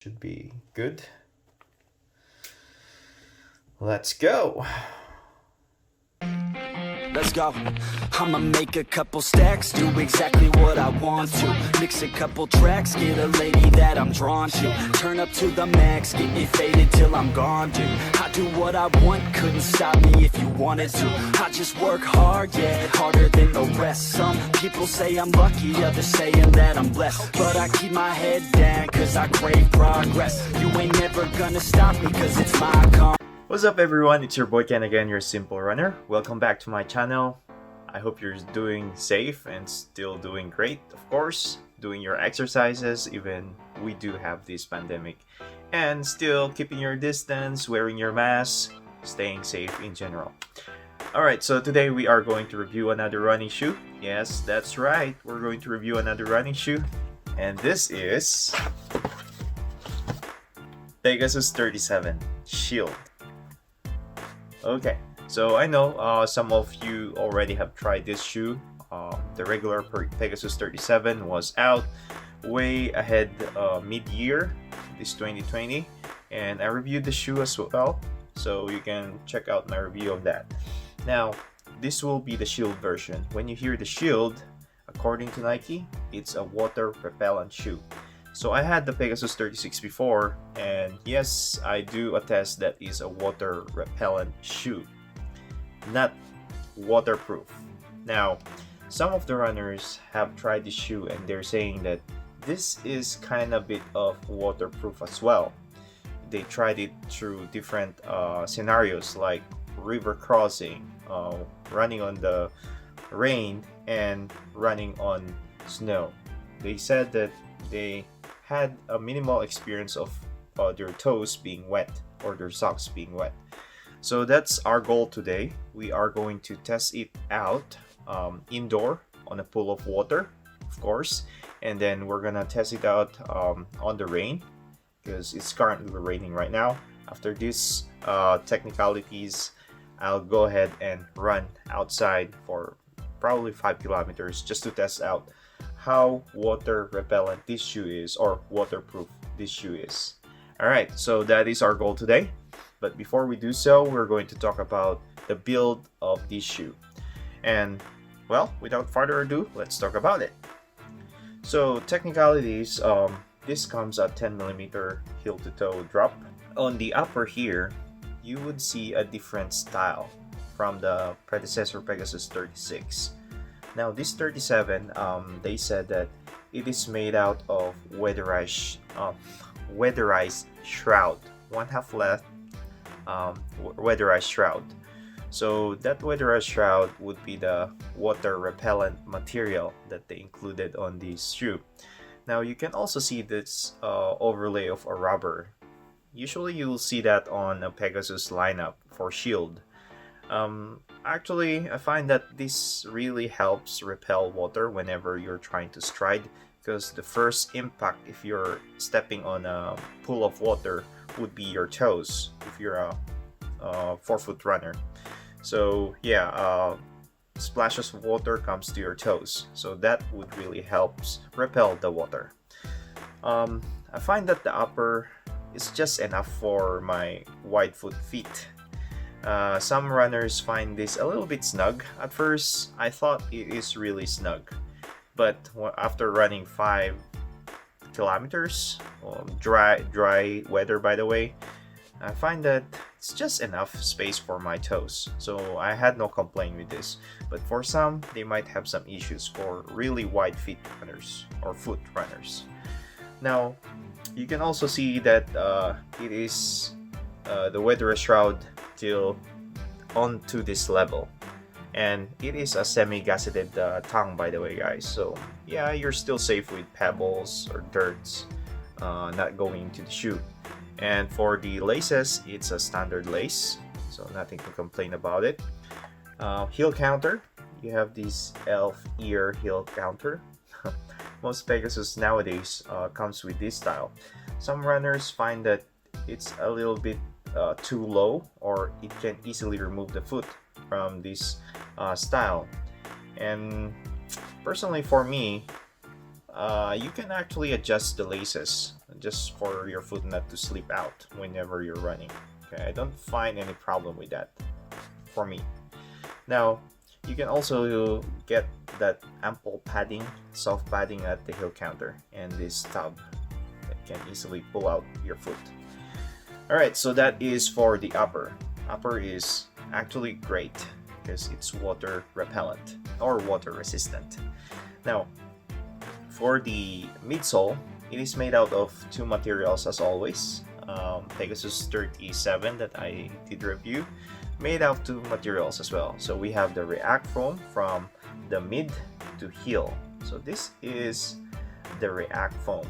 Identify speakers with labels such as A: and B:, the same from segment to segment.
A: Should be good. Let's go.
B: Let's go. I'ma make a couple stacks, do exactly what I want to. Mix a couple tracks, get a lady that I'm drawn to. Turn up to the max, get me faded till I'm gone, dude. I do what I want, couldn't stop me if you wanted to. I just work hard, yeah, harder than the rest. Some people say I'm lucky, others saying that I'm blessed. But I keep my head down, cause I crave progress. You ain't never gonna stop me, cause it's my calm.
A: What's up everyone, it's your boy Ken again, your simple runner. Welcome back to my channel. I hope you're doing safe and still doing great, of course. Doing your exercises, even we do have this pandemic. And still keeping your distance, wearing your mask, staying safe in general. Alright, so today we are going to review another running shoe. Yes, that's right, we're going to review another running shoe. And this is Pegasus 37 Shield. Okay, so I know some of you already have tried this shoe. The regular Pegasus 37 was out way ahead mid-year, this 2020, and I reviewed the shoe as well, so you can check out my review of that. Now, this will be the Shield version. When you hear the Shield, according to Nike, it's a water repellent shoe. So I had the Pegasus 36 before, and yes, I do attest that is a water repellent shoe, not waterproof. Now, some of the runners have tried the shoe and they're saying that this is kind of bit of waterproof as well. They tried it through different scenarios like river crossing, running on the rain, and running on snow. They said that they had a minimal experience of their toes being wet or their socks being wet. So that's our goal today. We are going to test it out indoor on a pool of water, of course, and then we're gonna test it out on the rain because it's currently raining right now. After this technicalities, I'll go ahead and run outside for probably 5 kilometers just to test out how water repellent this shoe is, or waterproof this shoe is. Alright, so that is our goal today. But before we do so, we're going to talk about the build of this shoe. And well, without further ado, let's talk about it. So technicalities, this comes at 10mm heel to toe drop. On the upper here, you would see a different style from the predecessor Pegasus 36. Now this 37, they said that it is made out of weatherized shroud, one half left weatherized shroud. So that weatherized shroud would be the water repellent material that they included on this shoe. Now you can also see this overlay of a rubber. Usually you'll see that on a Pegasus lineup for Shield. Actually, I find that this really helps repel water whenever you're trying to stride, because the first impact if you're stepping on a pool of water would be your toes if you're a 4-foot runner. So yeah, splashes of water comes to your toes, so that would really helps repel the water. I find that the upper is just enough for my wide foot feet. Some runners find this a little bit snug. At first, I thought it is really snug, but after running 5 kilometers, dry weather by the way, I find that it's just enough space for my toes. So I had no complaint with this. But for some, they might have some issues for really wide feet runners or foot runners. Now, you can also see that it is the weather shroud till onto this level, and it is a semi-gusseted tongue by the way guys, so yeah, you're still safe with pebbles or dirts not going into the shoe. And for the laces, it's a standard lace, so nothing to complain about it. Heel counter, you have this elf ear heel counter. Most Pegasus nowadays comes with this style. Some runners find that it's a little bit too low, or it can easily remove the foot from this style. And personally for me, you can actually adjust the laces just for your foot not to slip out whenever you're running. Okay, I don't find any problem with that for me. Now, you can also get that ample padding, soft padding at the heel counter, and this tub that can easily pull out your foot. Alright, so that is for the upper. Upper is actually great because it's water repellent or water resistant. Now, for the midsole, it is made out of two materials as always. Pegasus 37 that I did review made out two materials as well. So we have the React foam from the mid to heel. So this is the React foam.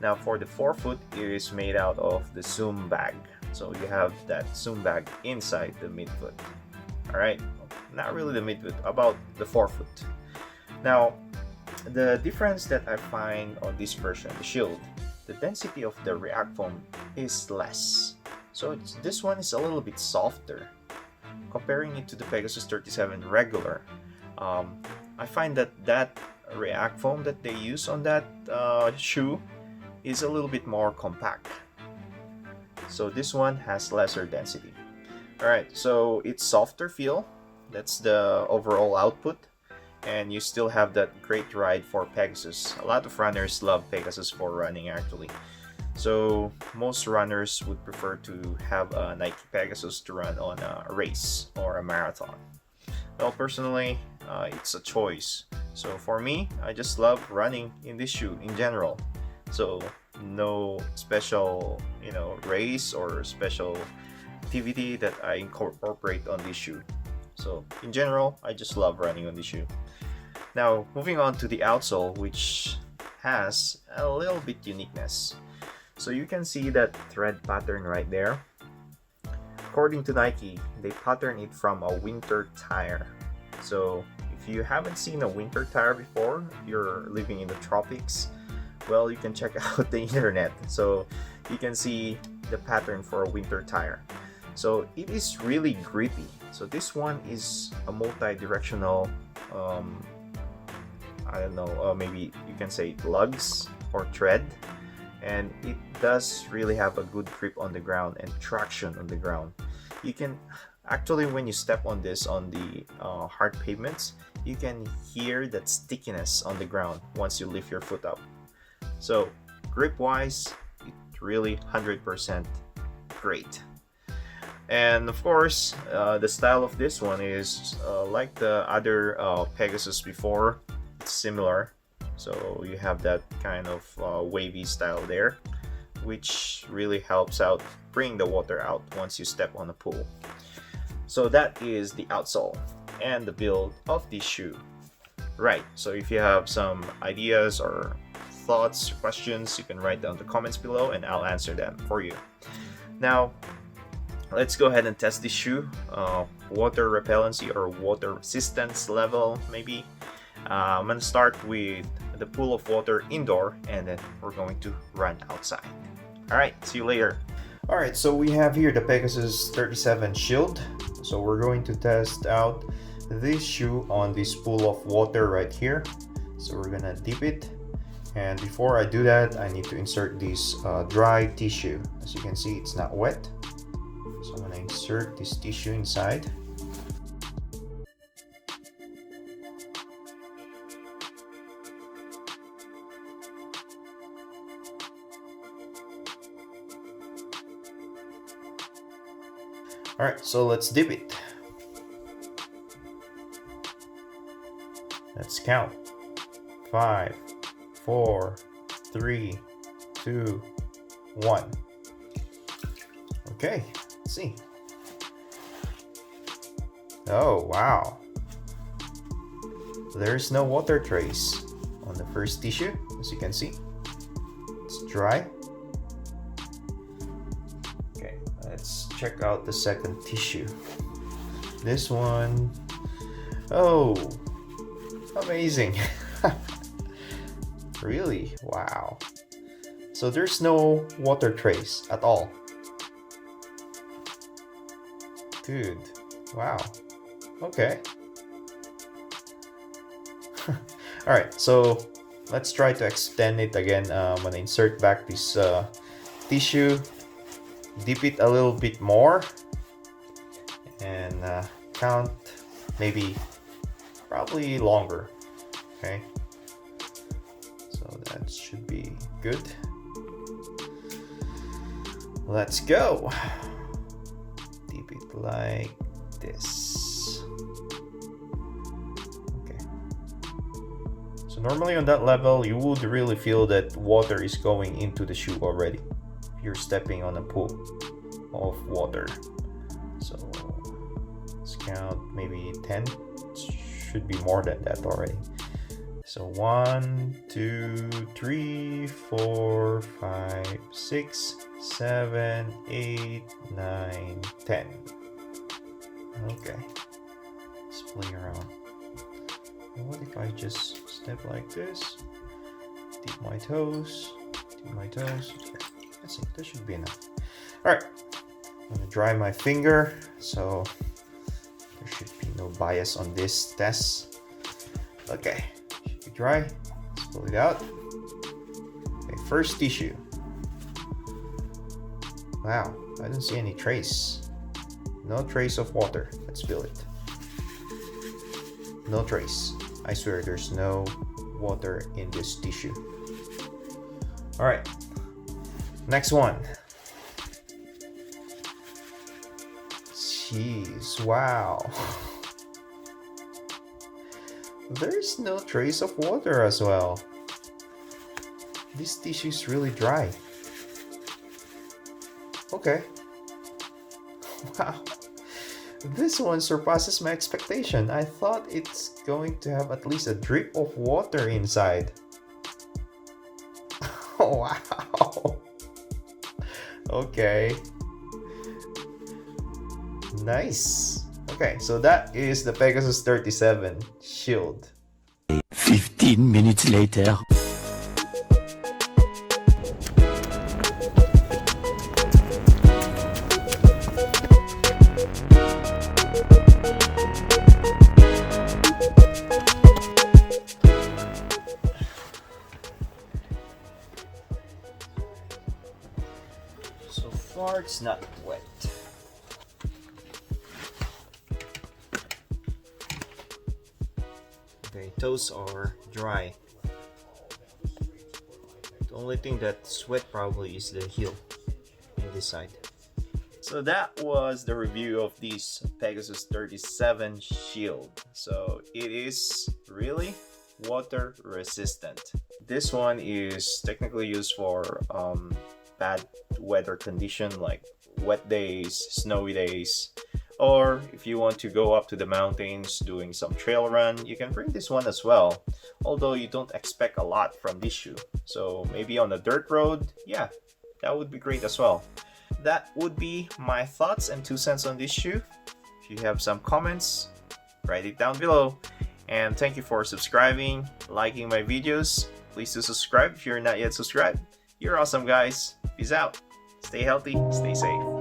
A: Now for the forefoot, it is made out of the Zoom bag. So you have that Zoom bag inside the midfoot. Alright, not really the midfoot, about the forefoot. Now, the difference that I find on this version, the Shield, the density of the React foam is less. So this one is a little bit softer. Comparing it to the Pegasus 37 regular, I find that React foam that they use on that shoe is a little bit more compact. So this one has lesser density. Alright, so it's softer feel. That's the overall output. And you still have that great ride for Pegasus. A lot of runners love Pegasus for running actually. So most runners would prefer to have a Nike Pegasus to run on a race or a marathon. Well, personally, it's a choice. So for me, I just love running in this shoe in general. So no special, race or special activity that I incorporate on this shoe. So in general, I just love running on this shoe. Now, moving on to the outsole, which has a little bit uniqueness. So you can see that thread pattern right there. According to Nike, they pattern it from a winter tire. So if you haven't seen a winter tire before, you're living in the tropics, well, you can check out the internet. So you can see the pattern for a winter tire. So it is really grippy. So this one is a multi-directional, I don't know, maybe you can say lugs or tread. And it does really have a good grip on the ground and traction on the ground. You can actually, when you step on this on the hard pavements, you can hear that stickiness on the ground once you lift your foot up. So grip wise, it really 100% great. And of course, the style of this one is like the other Pegasus before. It's similar. So you have that kind of wavy style there, which really helps out bring the water out once you step on a pool. So that is the outsole and the build of this shoe. Right, so if you have some ideas or thoughts, questions, you can write down the comments below and I'll answer them for you. Now, let's go ahead and test this shoe. Water repellency or water resistance level maybe. I'm gonna start with the pool of water indoor and then we're going to run outside. Alright, see you later. Alright, so we have here the Pegasus 37 Shield. So we're going to test out this shoe on this pool of water right here. So we're gonna dip it. And before I do that, I need to insert this dry tissue. As you can see, it's not wet. So I'm gonna insert this tissue inside. Alright, so let's dip it. Let's count. 5, 4, 3, 2, 1. Okay, let's see. Oh, wow. There's no water trace on the first tissue, as you can see. It's dry. Okay, let's check out the second tissue. This one, oh, amazing. Really? Wow. So there's no water trace at all. Good. Wow. Okay. Alright, so let's try to extend it again. I'm gonna insert back this tissue, dip it a little bit more, and count maybe probably longer. Okay, so that should be good. Let's go. Dip it like this. Okay. So normally on that level, you would really feel that water is going into the shoe already. You're stepping on a pool of water. So let's count maybe 10. Should be more than that already. So 1, 2, 3, 4, 5, 6, 7, 8, 9, 10. Okay. Let's play around. And what if I just step like this? Dip my toes. Dip my toes. Okay. That's it. That should be enough. Alright. I'm gonna dry my finger so there should be no bias on this test. Okay. Should be dry. Let's pull it out. Okay, first tissue. Wow, I don't see any trace. No trace of water. Let's feel it. No trace. I swear there's no water in this tissue. Alright. Next one. Jeez, wow. There's no trace of water as well. This tissue is really dry. Okay. Wow. This one surpasses my expectation. I thought it's going to have at least a drip of water inside. Wow. Okay. Nice. Okay, so that is the Pegasus 37 Shield.
B: 15 minutes later.
A: So far, it's not wet. Okay, toes are dry. The only thing that's wet probably is the heel in this side. So that was the review of this Pegasus 37 Shield. So it is really water resistant. This one is technically used for bad weather condition like wet days, snowy days, or if you want to go up to the mountains doing some trail run, you can bring this one as well, although you don't expect a lot from this shoe. So maybe on a dirt road, yeah, that would be great as well. That would be my thoughts and 2 cents on this shoe. If you have some comments, write it down below. And thank you for subscribing, liking my videos. Please do subscribe if you're not yet subscribed. You're awesome, guys. Peace out. Stay healthy, stay safe.